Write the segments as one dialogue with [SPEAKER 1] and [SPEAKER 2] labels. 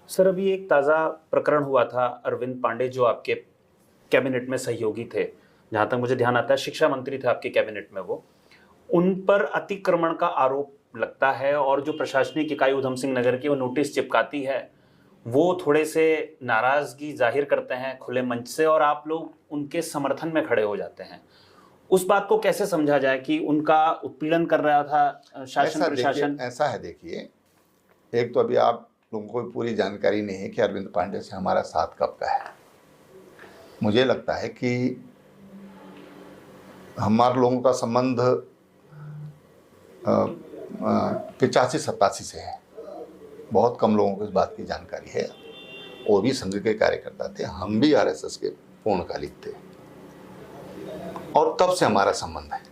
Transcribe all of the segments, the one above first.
[SPEAKER 1] Sir, अभी एक ताज़ा प्रकरण हुआ था। अरविंद पांडे जो आपके कैबिनेट में सहयोगी थे, जहाँ तक मुझे ध्यान आता है शिक्षा मंत्री थे आपके कैबिनेट में वो, उन पर अतिक्रमण का आरोप लगता है और जो प्रशासनिक इकाई उधम सिंह नगर की वो नोटिस चिपकाती है, वो थोड़े से नाराज़गी ज़ाहिर करते हैं खुले मंच से और आप लोग उनके समर्थन में खड़े हो जाते हैं। उस बात को कैसे समझा जाए कि उनका उत्पीड़न कर रहा था शासन प्रशासन?
[SPEAKER 2] ऐसा है, देखिए, एक तो अभी आप लोगों को पूरी जानकारी नहीं है कि अरविंद पांडे से हमारा साथ कब का है। मुझे लगता है कि हमारे लोगों का संबंध 85-87 से है। बहुत कम लोगों को इस बात की जानकारी है। वो भी संघ के कार्यकर्ता थे, हम भी आरएसएस के पूर्णकालिक थे और तब से हमारा संबंध है।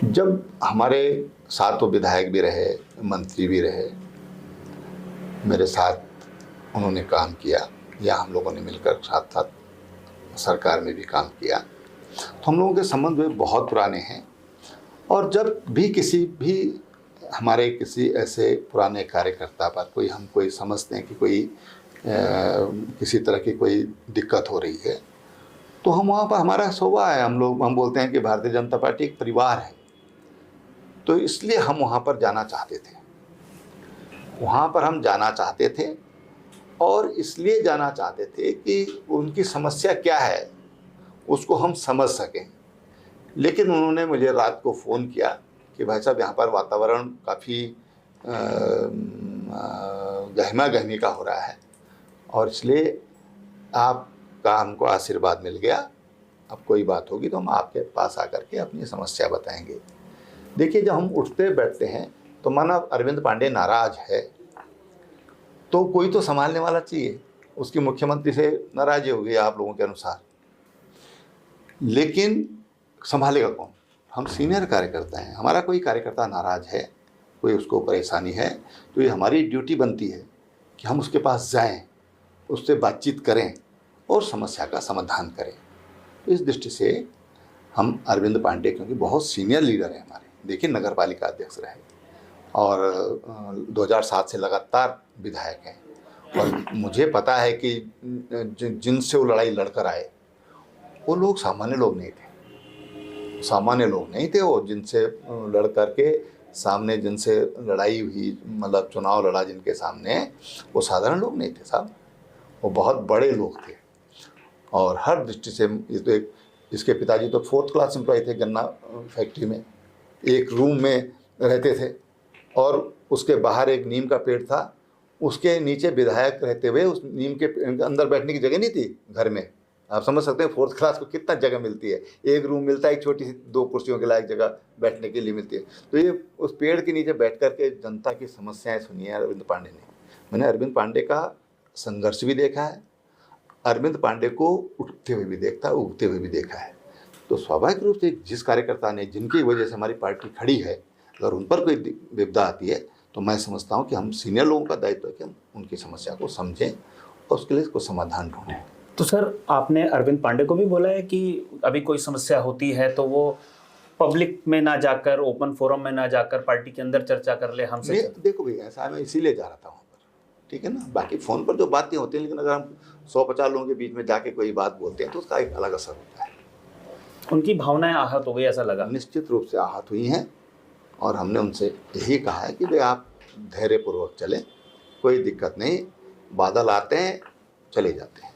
[SPEAKER 2] जब हमारे साथ वो विधायक भी रहे, मंत्री भी रहे, मेरे साथ उन्होंने काम किया या हम लोगों ने मिलकर साथ साथ सरकार में भी काम किया, तो हम लोगों के संबंध वे बहुत पुराने हैं। और जब भी किसी भी हमारे किसी ऐसे पुराने कार्यकर्ता पर कोई समझते हैं कि कोई किसी तरह की कोई दिक्कत हो रही है, तो हम वहाँ पर, हमारा स्वभाव है, हम बोलते हैं कि भारतीय जनता पार्टी एक परिवार है, तो इसलिए हम वहाँ पर जाना चाहते थे। वहाँ पर हम जाना चाहते थे और इसलिए जाना चाहते थे कि उनकी समस्या क्या है उसको हम समझ सकें। लेकिन उन्होंने मुझे रात को फ़ोन किया कि भाई साहब, यहाँ पर वातावरण काफ़ी गहमा-गहमी का हो रहा है और इसलिए आपका हमको आशीर्वाद मिल गया, अब कोई बात होगी तो हम आपके पास आकर के अपनी समस्या बताएंगे। देखिए, जब हम उठते बैठते हैं तो माना अरविंद पांडे नाराज है तो कोई तो संभालने वाला चाहिए। उसकी मुख्यमंत्री से नाराज़ी हो गई आप लोगों के अनुसार, लेकिन संभालेगा कौन? हम सीनियर कार्यकर्ता हैं, हमारा कोई कार्यकर्ता नाराज है, कोई उसको परेशानी है, तो ये हमारी ड्यूटी बनती है कि हम उसके पास जाएं, उससे बातचीत करें और समस्या का समाधान करें। तो इस दृष्टि से हम अरविंद पांडे, क्योंकि बहुत सीनियर लीडर हैं हमारे, देखिए नगरपालिका अध्यक्ष रहे और 2007 से लगातार विधायक हैं, और मुझे पता है कि जिनसे वो लड़ाई लड़कर आए वो लोग सामान्य लोग नहीं थे। वो जिनसे लड़ करके सामने जिनसे लड़ाई हुई, मतलब चुनाव लड़ा जिनके सामने, वो साधारण लोग नहीं थे साहब, वो बहुत बड़े लोग थे। और हर दृष्टि से इसके पिताजी तो 4th क्लास एम्प्लॉय थे, गन्ना फैक्ट्री में एक रूम में रहते थे और उसके बाहर एक नीम का पेड़ था, उसके नीचे विधायक रहते हुए उस नीम के अंदर बैठने की जगह नहीं थी घर में। आप समझ सकते हैं 4th क्लास को कितना जगह मिलती है, एक रूम मिलता है, एक छोटी सी 2 कुर्सियों के लायक जगह बैठने के लिए मिलती है। तो ये उस पेड़ के नीचे बैठ कर के जनता की समस्याएं सुनी है अरविंद पांडे ने। मैंने अरविंद पांडे का संघर्ष भी देखा है, अरविंद पांडे को उठते हुए भी देखा, उगते हुए भी देखा है। तो स्वाभाविक रूप से जिस कार्यकर्ता ने, जिनकी वजह से हमारी पार्टी खड़ी है, अगर उन पर कोई विपदा आती है तो मैं समझता हूँ कि हम सीनियर लोगों का दायित्व है कि हम उनकी समस्या को समझें और उसके लिए कोई समाधान ढूंढें।
[SPEAKER 1] तो सर, आपने अरविंद पांडे को भी बोला है कि अभी कोई समस्या होती है तो वो पब्लिक में ना जाकर, ओपन फोरम में ना जाकर पार्टी के अंदर चर्चा कर ले हमसे?
[SPEAKER 2] देखो भैया, ऐसा मैं इसीलिए जा रहा था वहाँ पर, ठीक है ना। बाकी फ़ोन पर जो बातें होती हैं, लेकिन अगर हम 100-50 लोगों के बीच में जाके कोई बात बोलते हैं तो उसका एक अलग असर होता है।
[SPEAKER 1] उनकी भावनाएं आहत हो गई, ऐसा लगा?
[SPEAKER 2] निश्चित रूप से आहत हुई हैं और हमने उनसे यही कहा है कि भाई आप धैर्यपूर्वक चलें, कोई दिक्कत नहीं, बादल आते हैं चले जाते हैं।